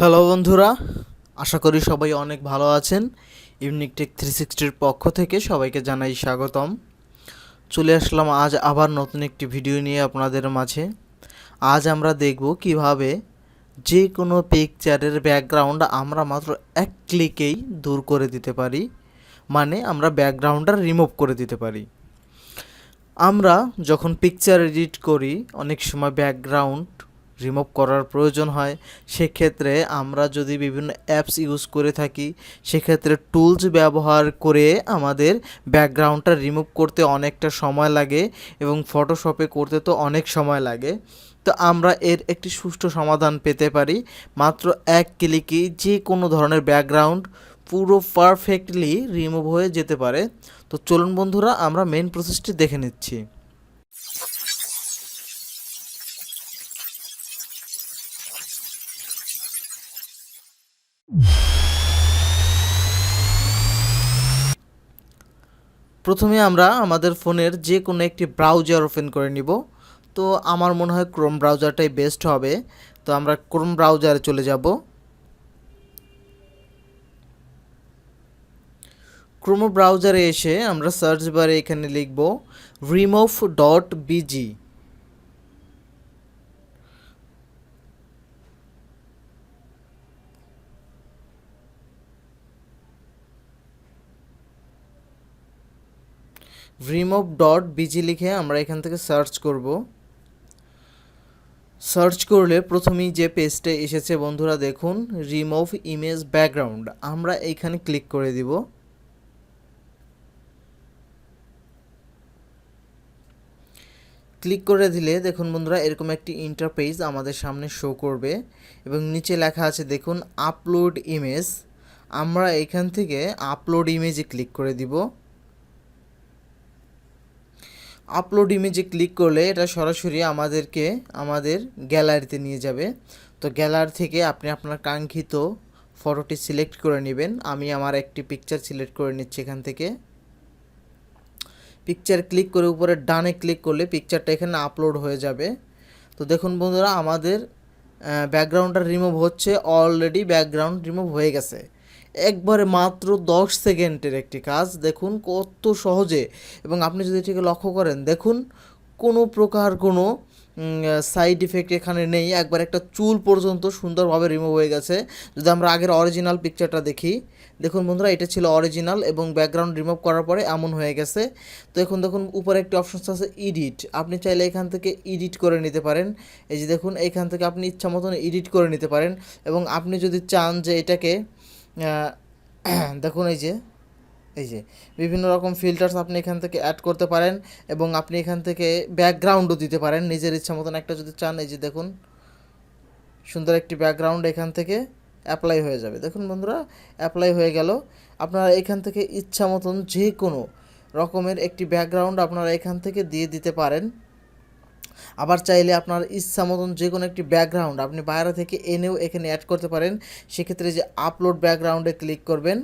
Hello বন্ধুরা, আশা করি সবাই অনেক ভালো আছেন। ইউনিক টেক 360-র পক্ষ থেকে সবাইকে জানাই স্বাগতম। চলে আসলাম আজ আবার নতুন একটি ভিডিও নিয়ে আপনাদের মাঝে। আজ আমরা দেখব কিভাবে যে কোনো পিকচারের ব্যাকগ্রাউন্ড আমরা মাত্র এক ক্লিকেই দূর করে দিতে পারি, মানে আমরা ব্যাকগ্রাউন্ডটা রিমুভ করে দিতে পারি। আমরা যখন পিকচার এডিট করি অনেক সময় ব্যাকগ্রাউন্ড রিমুভ করার প্রয়োজন হয়। সেক্ষেত্রে আমরা যদি বিভিন্ন অ্যাপস ইউজ করে থাকি, সেক্ষেত্রে টুলস ব্যবহার করে আমাদের ব্যাকগ্রাউন্ডটা রিমুভ করতে অনেকটা সময় লাগে এবং ফটোশপে করতে তো অনেক সময় লাগে। তো আমরা এর একটি সুষ্ঠু সমাধান পেতে পারি। মাত্র এক ক্লিকেই যে কোনো ধরনের ব্যাকগ্রাউন্ড পুরো পারফেক্টলি রিমুভ হয়ে যেতে পারে। তো চলুন বন্ধুরা, আমরা মেন প্রসেসটি দেখে নিচ্ছি। প্রথমে আমরা আমাদের ফোনের যে কোনো একটি ব্রাউজার ওপেন করে নিব। তো আমার মনে হয় ক্রোম ব্রাউজারটাই বেস্ট হবে। তো আমরা ক্রোম ব্রাউজারে চলে যাব। ক্রোম ব্রাউজারে এসে আমরা সার্চ বারে এখানে লিখব remove.bg। remove.bg লিখে আমরা এখান থেকে সার্চ করব। সার্চ করলে প্রথমেই যে পেজটা এসেছে বন্ধুরা, দেখুন রিমুভ ইমেজ ব্যাকগ্রাউন্ড, আমরা এইখানে ক্লিক করে দিব। ক্লিক করে দিলে দেখুন বন্ধুরা, এরকম একটি ইন্টারফেস আমাদের সামনে শো করবে এবং নিচে লেখা আছে দেখুন আপলোড ইমেজ। আমরা এখান থেকে আপলোড ইমেজে ক্লিক করে দিব। আপলোড ইমেজে ক্লিক করলে এটা সরাসরি আমাদেরকে আমাদের গ্যালারিতে নিয়ে যাবে। তো গ্যালারি থেকে আপনি আপনার কাঙ্ক্ষিত ফটোটি সিলেক্ট করে নেবেন। আমি আমার একটি পিকচার সিলেক্ট করে নিচ্ছি। এখান থেকে পিকচার ক্লিক করে উপরে ডানে ক্লিক করলে পিকচারটা এখানে আপলোড হয়ে যাবে। তো দেখুন বন্ধুরা, আমাদের ব্যাকগ্রাউন্ডটা রিমুভ হচ্ছে। অলরেডি ব্যাকগ্রাউন্ড রিমুভ হয়ে গেছে। একবারে মাত্র 10 সেকেন্ডের একটি কাজ, দেখুন কত সহজে। এবং আপনি যদি এটিকে লক্ষ্য করেন, দেখুন কোনো প্রকার কোনো সাইড ইফেক্ট এখানে নেই। একবার একটা চুল পর্যন্ত সুন্দরভাবে রিমুভ হয়ে গেছে। যদি আমরা আগের অরিজিনাল পিকচারটা দেখি, দেখুন বন্ধুরা, এটা ছিল অরিজিনাল এবং ব্যাকগ্রাউন্ড রিমুভ করার পরে এমন হয়ে গেছে। তো এখন দেখুন উপরে একটি অপশন আছে এডিট। আপনি চাইলে এখান থেকে এডিট করে নিতে পারেন। এই যে দেখুন, এইখান থেকে আপনি ইচ্ছা মতন এডিট করে নিতে পারেন। এবং আপনি যদি চান যে এটাকে দেখুন এই যে বিভিন্ন রকম ফিল্টার্স আপনি এখান থেকে অ্যাড করতে পারেন এবং আপনি এখান থেকে ব্যাকগ্রাউন্ডও দিতে পারেন নিজের ইচ্ছা মতন একটা যদি চান। এই যে দেখুন সুন্দর একটি ব্যাকগ্রাউন্ড এখান থেকে অ্যাপ্লাই হয়ে যাবে। দেখুন বন্ধুরা, অ্যাপ্লাই হয়ে গেল। আপনারা এখান থেকে ইচ্ছা মতন যে কোনো রকমের একটি ব্যাকগ্রাউন্ড আপনারা এখান থেকে দিয়ে দিতে পারেন। আবার চাইলে আপনার ইচ্ছা মতন যে কোনো একটি ব্যাকগ্রাউন্ড আপনি বাইরে থেকে এনেও এখানে অ্যাড করতে পারেন। সেক্ষেত্রে যে আপলোড ব্যাকগ্রাউন্ডে ক্লিক করবেন।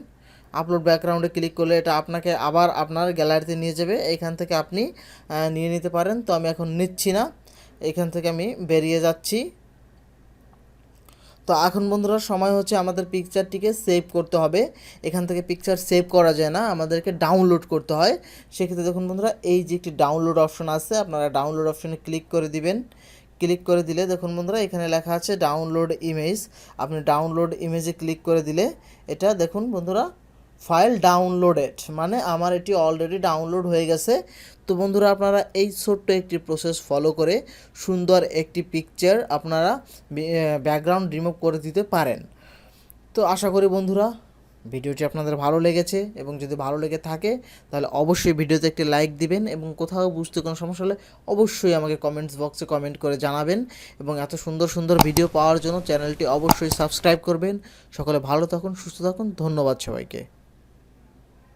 আপলোড ব্যাকগ্রাউন্ডে ক্লিক করলে এটা আপনাকে আবার আপনার গ্যালারিতে নিয়ে যাবে। এইখান থেকে আপনি নিয়ে নিতে পারেন। তো আমি এখন নিচ্ছি না, এখান থেকে আমি বেরিয়ে যাচ্ছি। তো এখন বন্ধুরা সময় হচ্ছে আমাদের পিকচারটিকে সেভ করতে হবে। এখান থেকে পিকচার সেভ করা যায় না, আমাদেরকে ডাউনলোড করতে হয়। সেক্ষেত্রে দেখুন বন্ধুরা, এই যে একটি ডাউনলোড অপশন আছে, আপনারা ডাউনলোড অপশনে ক্লিক করে দিবেন। ক্লিক করে দিলে দেখুন বন্ধুরা, এখানে লেখা আছে ডাউনলোড ইমেজ। আপনি ডাউনলোড ইমেজে ক্লিক করে দিলে এটা দেখুন বন্ধুরা, ফাইল ডাউনলোডেড, মানে আমার এটি অলরেডি ডাউনলোড হয়ে গেছে। তো বন্ধুরা, আপনারা এই ছোট্ট একটি প্রসেস ফলো করে সুন্দর একটি পিকচার আপনারা ব্যাকগ্রাউন্ড রিমুভ করে দিতে পারেন। তো আশা করি বন্ধুরা ভিডিওটি আপনাদের ভালো লেগেছে এবং যদি ভালো লেগে থাকে তাহলে অবশ্যই ভিডিওতে একটি লাইক দিবেন এবং কোথাও বুঝতে কোনো সমস্যা হলে অবশ্যই আমাকে কমেন্টস বক্সে কমেন্ট করে জানাবেন। এবং এত সুন্দর সুন্দর ভিডিও পাওয়ার জন্য চ্যানেলটি অবশ্যই সাবস্ক্রাইব করবেন। সকলে ভালো থাকুন, সুস্থ থাকুন। ধন্যবাদ সবাইকে।